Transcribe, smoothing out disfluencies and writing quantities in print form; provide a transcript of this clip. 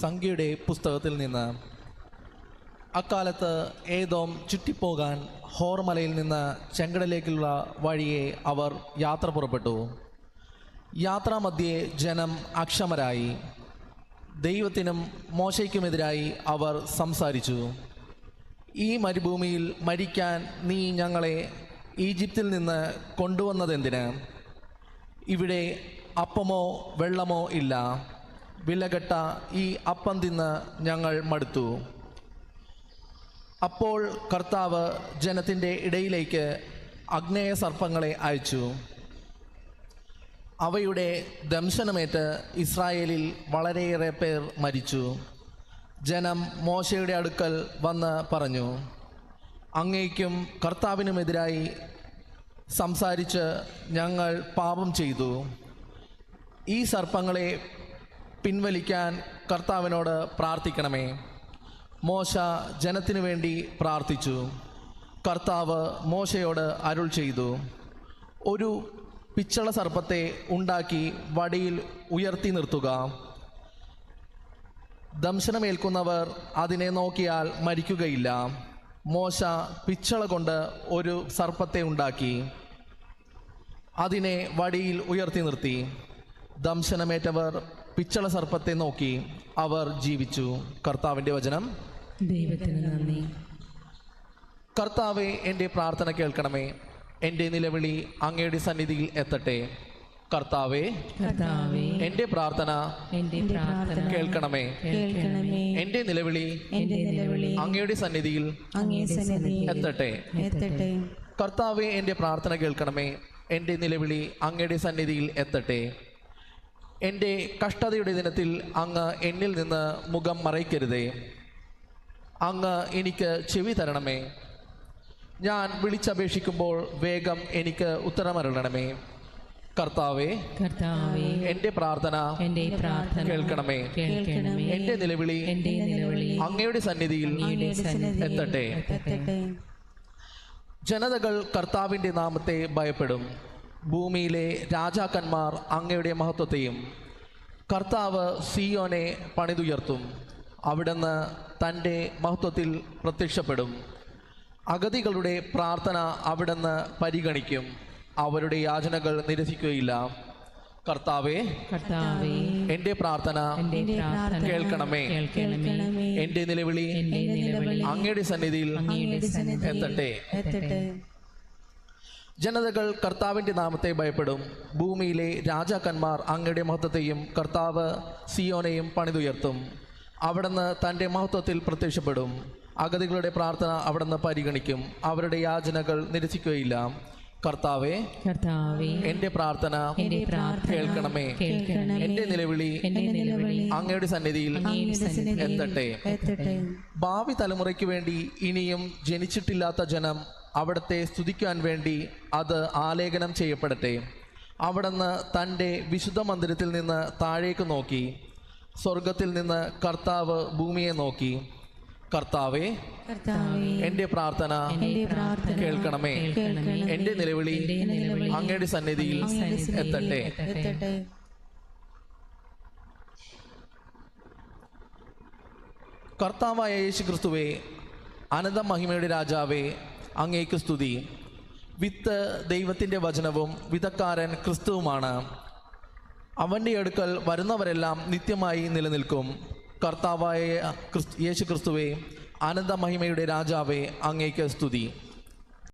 സംഖ്യയുടെ പുസ്തകത്തിൽ നിന്ന്. അക്കാലത്ത് ഏദോം ചുറ്റിപ്പോകാൻ ഹോർ മലയിൽ നിന്ന് ചെങ്കടലിലേക്കുള്ള വഴിയെ അവർ യാത്ര പുറപ്പെട്ടു. യാത്രാമധ്യേ ജനം അക്ഷമരായി. ദൈവത്തിനും മോശയ്ക്കുമെതിരായി അവർ സംസാരിച്ചു. ഈ മരുഭൂമിയിൽ മരിക്കാൻ നീ ഞങ്ങളെ ഈജിപ്തിൽ നിന്ന് കൊണ്ടുവന്നതെന്തിന്? ഇവിടെ അപ്പമോ വെള്ളമോ ഇല്ല. വിലകെട്ട ഈ അപ്പം തിന്ന് ഞങ്ങൾ മടുത്തു. അപ്പോൾ കർത്താവ് ജനത്തിൻ്റെ ഇടയിലേക്ക് അഗ്നേയ സർപ്പങ്ങളെ അയച്ചു. അവയുടെ ദംശനമേറ്റ് ഇസ്രായേലിൽ വളരെയേറെ പേർ മരിച്ചു. ജനം മോശയുടെ അടുക്കൽ വന്ന് പറഞ്ഞു, അങ്ങേക്കും കർത്താവിനുമെതിരായി സംസാരിച്ച് ഞങ്ങൾ പാപം ചെയ്തു. ഈ സർപ്പങ്ങളെ പിൻവലിക്കാൻ കർത്താവിനോട് പ്രാർത്ഥിക്കണമേ. മോശ ജനത്തിനു വേണ്ടി പ്രാർത്ഥിച്ചു. കർത്താവ് മോശയോട് അരുൾ ചെയ്തു, ഒരു പിച്ചള സർപ്പത്തെ ഉണ്ടാക്കി വടിയിൽ ഉയർത്തി നിർത്തുക. ദംശനമേൽക്കുന്നവർ അതിനെ നോക്കിയാൽ മരിക്കുകയില്ല. മോശ പിച്ചള കൊണ്ട് ഒരു സർപ്പത്തെ ഉണ്ടാക്കി അതിനെ വടിയിൽ ഉയർത്തി നിർത്തി. ദംശനമേറ്റവർ പിച്ചള സർപ്പത്തെ നോക്കി അവർ ജീവിച്ചു. കർത്താവിൻ്റെ വചനം. ദൈവത്തിന് നന്ദി. കർത്താവേ, എൻ്റെ പ്രാർത്ഥന കേൾക്കണമേ. എൻ്റെ നിലവിളി അങ്ങയുടെ സന്നിധിയിൽ എത്തട്ടെ. കർത്താവേ, എൻ്റെ പ്രാർത്ഥന കേൾക്കണമേ. എൻ്റെ നിലവിളി അങ്ങയുടെ സന്നിധിയിൽ എത്തട്ടെ. കർത്താവേ, എൻ്റെ പ്രാർത്ഥന കേൾക്കണമേ. എൻ്റെ നിലവിളി അങ്ങയുടെ സന്നിധിയിൽ എത്തട്ടെ. എൻ്റെ കഷ്ടതയുടെ ദിനത്തിൽ അങ്ങ് എന്നിൽ നിന്ന് മുഖം മറയ്ക്കരുതേ. അങ്ങ് എനിക്ക് ചെവി തരണമേ. ഞാൻ വിളിച്ചപേക്ഷിക്കുമ്പോൾ വേഗം എനിക്ക് ഉത്തരമരുളണമേ. കർത്താവേ, എൻ്റെ പ്രാർത്ഥന കേൾക്കണമേ. എൻ്റെ നിലവിളി അങ്ങയുടെ സന്നിധിയിൽ എത്തട്ടെ. ജനതകൾ കർത്താവിൻ്റെ നാമത്തെ ഭയപ്പെടും. ഭൂമിയിലെ രാജാക്കന്മാർ അങ്ങയുടെ മഹത്വത്തെയും. കർത്താവ് സിയോനെ പണിതുയർത്തും. അവിടുന്ന് തൻ്റെ മഹത്വത്തിൽ പ്രത്യക്ഷപ്പെടും. അഗതികളുടെ പ്രാർത്ഥന അവിടുന്ന് പരിഗണിക്കും. അവരുടെ യാചനകൾ നിരസിക്കുകയില്ല. കർത്താവേ, എൻ്റെ പ്രാർത്ഥന കേൾക്കണമേ. എൻ്റെ നിലവിളി അങ്ങയുടെ സന്നിധിയിൽ എത്തട്ടെ. ജനതകൾ കർത്താവിൻ്റെ നാമത്തെ ഭയപ്പെടും. ഭൂമിയിലെ രാജാക്കന്മാർ അങ്ങയുടെ മഹത്വത്തെയും. കർത്താവ് സിയോനെയും പണിതുയർത്തും. അവിടുന്ന് തൻ്റെ മഹത്വത്തിൽ പ്രത്യക്ഷപ്പെടും. അഗതികളുടെ പ്രാർത്ഥന അവിടുന്ന് പരിഗണിക്കും. അവരുടെ യാചനകൾ നിരസിക്കുകയില്ല. കർത്താവേ, എൻ്റെ പ്രാർത്ഥന കേൾക്കണമേ. എൻ്റെ നിലവിളി അങ്ങയുടെ സന്നിധിയിൽ എത്തട്ടെ. ഭാവി തലമുറയ്ക്ക് വേണ്ടി ഇനിയും ജനിച്ചിട്ടില്ലാത്ത ജനം അവിടുത്തെ സ്തുതിക്കാൻ വേണ്ടി അത് ആലേഖനം ചെയ്യപ്പെടട്ടെ. അവിടുന്ന് തൻ്റെ വിശുദ്ധ മന്ദിരത്തിൽ നിന്ന് താഴേക്ക് നോക്കി. സ്വർഗത്തിൽ നിന്ന് കർത്താവ് ഭൂമിയെ നോക്കി. കർത്താവേ, എൻ്റെ പ്രാർത്ഥന കേൾക്കണമേ. എൻ്റെ നിലവിളി അങ്ങയുടെ സന്നിധിയിൽ എത്തട്ടെ. കർത്താവായ യേശു ക്രിസ്തുവേ, അനന്ത മഹിമയുടെ രാജാവേ, അങ്ങേക്ക് സ്തുതി. വിത്ത് ദൈവത്തിൻ്റെ വചനവും വിതക്കാരൻ ക്രിസ്തുവുമാണ്. അവൻ്റെ അടുക്കൽ വരുന്നവരെല്ലാം നിത്യമായി നിലനിൽക്കും. കർത്താവായ യേശു ക്രിസ്തുവേ, അനന്ത മഹിമയുടെ രാജാവേ, അങ്ങേക്ക് സ്തുതി.